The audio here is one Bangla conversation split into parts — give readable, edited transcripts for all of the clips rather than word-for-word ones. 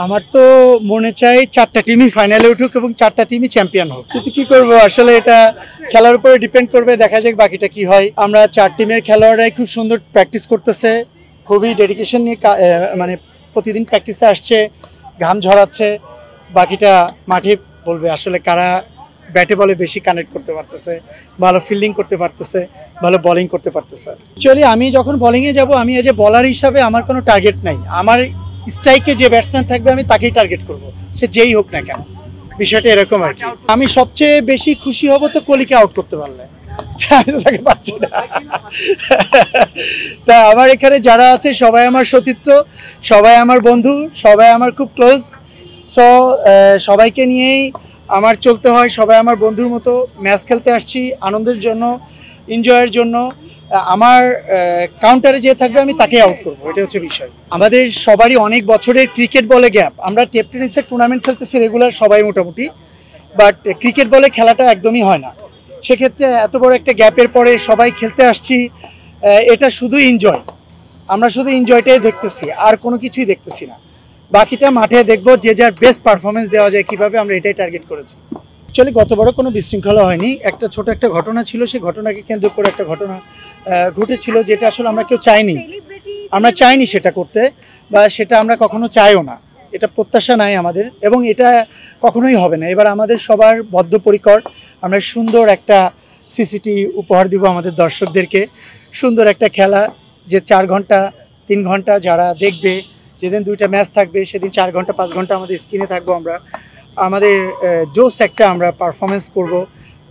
আমার তো মনে চাই 4টা টিমই ফাইনালে উঠুক এবং 4টা টিমই চ্যাম্পিয়ন হোক, কিন্তু কি করব আসলে এটা খেলার উপরে ডিপেন্ড করবে, দেখা যাক বাকিটা কি হয়। আমরা 4 টিমের খেলোয়াড়রাই খুব সুন্দর প্র্যাকটিস করতেছে, খুবই ডেডিকেশন নিয়ে মানে প্রতিদিন প্র্যাকটিসে আসছে, ঘাম ঝরাচ্ছে। বাকিটা মাঠে বলবে আসলে কারা ব্যাটে বলে বেশি কানেক্ট করতে পারতেছে, ভালো ফিল্ডিং করতে পারতেছে, ভালো বোলিং করতে পারতেছে। অ্যাকচুয়ালি আমি যখন বোলিংয়ে যাব, আমি এজ এ বলার হিসাবে আমার কোনো টার্গেট নাই। আমার স্ট্রাইকে যে ব্যাটসম্যান থাকবে আমি তাকেই টার্গেট করব, সে যেই হোক না কেন। বিষয়টা এরকম আর কি। আমি সবচেয়ে বেশি খুশি হব তো কোহলিকে আউট করতে পারলে, আমি তো তাকে পাচ্ছি না। তা আমার এখানে যারা আছে সবাই আমার সতীর্থ, সবাই আমার বন্ধু, সবাই আমার খুব ক্লোজ। সো সবাইকে নিয়েই আমার চলতে হয়, সবাই আমার বন্ধুর মতো। ম্যাচ খেলতে আসছি আনন্দের জন্য, এনজয়ের জন্য। আমার কাউন্টারে যে থাকবে আমি তাকে আউট করবো, এটা হচ্ছে বিষয়। আমাদের সবারই অনেক বছরের ক্রিকেট বলে গ্যাপ। আমরা টেপ টেনিসের টুর্নামেন্ট খেলতেছি রেগুলার সবাই মোটামুটি, বাট ক্রিকেট বলে খেলাটা একদমই হয় না। সেক্ষেত্রে এত বড় একটা গ্যাপের পরে সবাই খেলতে আসছি, এটা শুধু এনজয়। আমরা শুধু এনজয়টাই দেখতেছি, আর কোনো কিছুই দেখতেছি না। বাকিটা মাঠে দেখবো যে যার বেস্ট পারফরমেন্স দেওয়া যায় কীভাবে, আমরা এটাই টার্গেট করেছি। অ্যাকচুয়ালি গতবারও কোনো বিশৃঙ্খলা হয়নি, একটা ছোট একটা ঘটনা ছিল, সেই ঘটনাকে কেন্দ্র করে একটা ঘটনা ঘটেছিল, যেটা আসলে আমরা কেউ চাইনি। আমরা চাইনি সেটা করতে, বা সেটা আমরা কখনো চাইও না। এটা প্রত্যাশা নাই আমাদের, এবং এটা কখনোই হবে না। এবার আমাদের সবার বদ্ধপরিকর, আমরা সুন্দর একটা সিসিটি উপহার দিব আমাদের দর্শকদেরকে। সুন্দর একটা খেলা, যে 4 ঘন্টা 3 ঘন্টা যারা দেখবে, যেদিন 2টা ম্যাচ থাকবে সেদিন 4 ঘন্টা 5 ঘন্টা আমাদের স্ক্রিনে থাকবো। আমরা আমাদের জোস একটা আমরা পারফরমেন্স করব,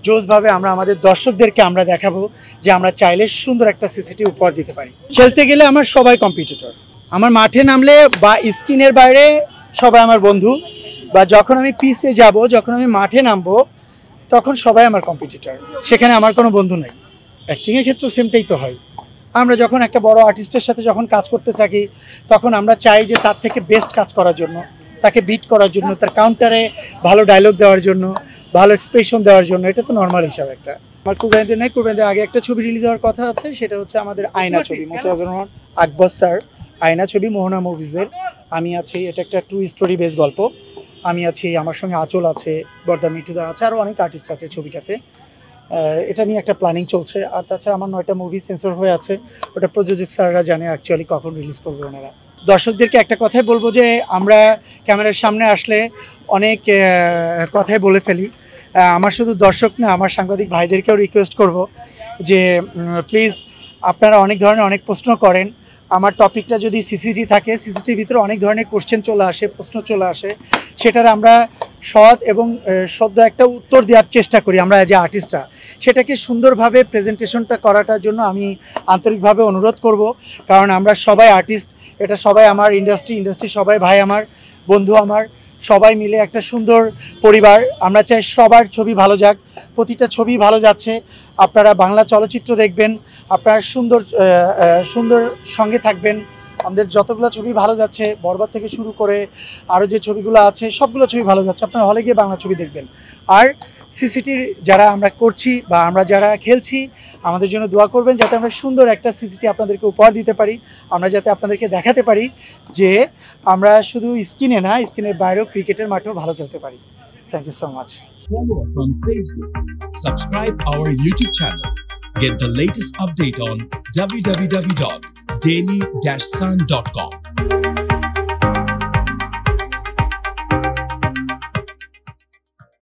জোসভাবে আমরা আমাদের দর্শকদেরকে আমরা দেখাবো যে আমরা চাইলে সুন্দর একটা সিসিটি উপহার দিতে পারি। খেলতে গেলে আমার সবাই কম্পিটিটর। আমার মাঠে নামলে বা স্ক্রিনের বাইরে সবাই আমার বন্ধু, বা যখন আমি পিচে যাব, যখন আমি মাঠে নামবো, তখন সবাই আমার কম্পিটিটর। সেখানে আমার কোনো বন্ধু নাই। অ্যাক্টিংয়ের ক্ষেত্রেও সেমটাই তো হয়। আমরা যখন একটা বড় আর্টিস্টের সাথে যখন কাজ করতে থাকি, তখন আমরা চাই যে তার থেকে বেস্ট কাজ করার জন্য, তাকে বিট করার জন্য, তার কাউন্টারে ভালো ডায়লগ দেওয়ার জন্য, ভালো এক্সপ্রেশন দেওয়ার জন্য। এটা তো নর্মাল হিসাব একটা। আমার কুরবানিদের নাই, কুরবানিদের আগে একটা ছবি রিলিজ হওয়ার কথা আছে, সেটা হচ্ছে আমাদের আয়না ছবি, মোতাজুর রহমান আকবর স্যার আয়না ছবি, মোহনা মুভিজের। আমি আছি, এটা একটা ট্রু স্টোরি বেস গল্প। আমি আছি, আমার সঙ্গে আঁচল আছে, বর্দা মিঠুদা আছে, আরও অনেক আর্টিস্ট আছে ছবিটাতে। এটা নিয়ে একটা প্ল্যানিং চলছে। আর তাছাড়া আমার 9টা মুভি সেন্সর হয়ে আছে, ওটা প্রযোজক স্যাররা জানে অ্যাকচুয়ালি কখন রিলিজ করবে ওনারা। দর্শকদেরকে একটা কথাই বলবো যে আমরা ক্যামেরার সামনে আসলে অনেক কথাই বলে ফেলি। আমার শুধু দর্শক না, আমার সাংবাদিক ভাইদেরকেও রিকোয়েস্ট করব যে প্লিজ, আপনারা অনেক ধরনের অনেক প্রশ্ন করেন। আমার টপিকটা যদি সিসিটি থাকে, সিসিটির ভিতরে অনেক ধরনের কোশ্চেন চলে আসে, প্রশ্ন চলে আসে, সেটার আমরা সৎ এবং শব্দ একটা উত্তর দেওয়ার চেষ্টা করি আমরা যে আর্টিস্টরা। সেটাকে সুন্দরভাবে প্রেজেন্টেশনটা করাটার জন্য আমি আন্তরিকভাবে অনুরোধ করব, কারণ আমরা সবাই আর্টিস্ট, এটা সবাই আমার ইন্ডাস্ট্রি সবাই ভাই আমার, বন্ধু আমার, সবাই মিলে একটা সুন্দর পরিবার। আমরা চাই সবার ছবি ভালো যাক, প্রতিটা ছবি ভালো যাচ্ছে। আপনারা বাংলা চলচ্চিত্র দেখবেন, আপনারা সুন্দর সঙ্গে থাকবেন। আমাদের যতগুলো ছবি ভালো যাচ্ছে, বরবাদ থেকে শুরু করে আরও যে ছবিগুলো আছে, সবগুলো ছবি ভালো যাচ্ছে। আপনারা হলে গিয়ে বাংলা ছবি দেখবেন। আর সিসিটির যারা আমরা করছি বা আমরা যারা খেলছি, আমাদের জন্য দোয়া করবেন, যাতে আমরা সুন্দর একটা সিসিটি আপনাদেরকে উপহার দিতে পারি। আমরা যাতে আপনাদেরকে দেখাতে পারি যে আমরা শুধু স্ক্রিনে না, স্ক্রিনের বাইরেও ক্রিকেটের মাঠেও ভালো খেলতে পারি। Thank you so much. Follow us on Facebook. Subscribe our YouTube channel. Get the latest update on www.daily-sun.com.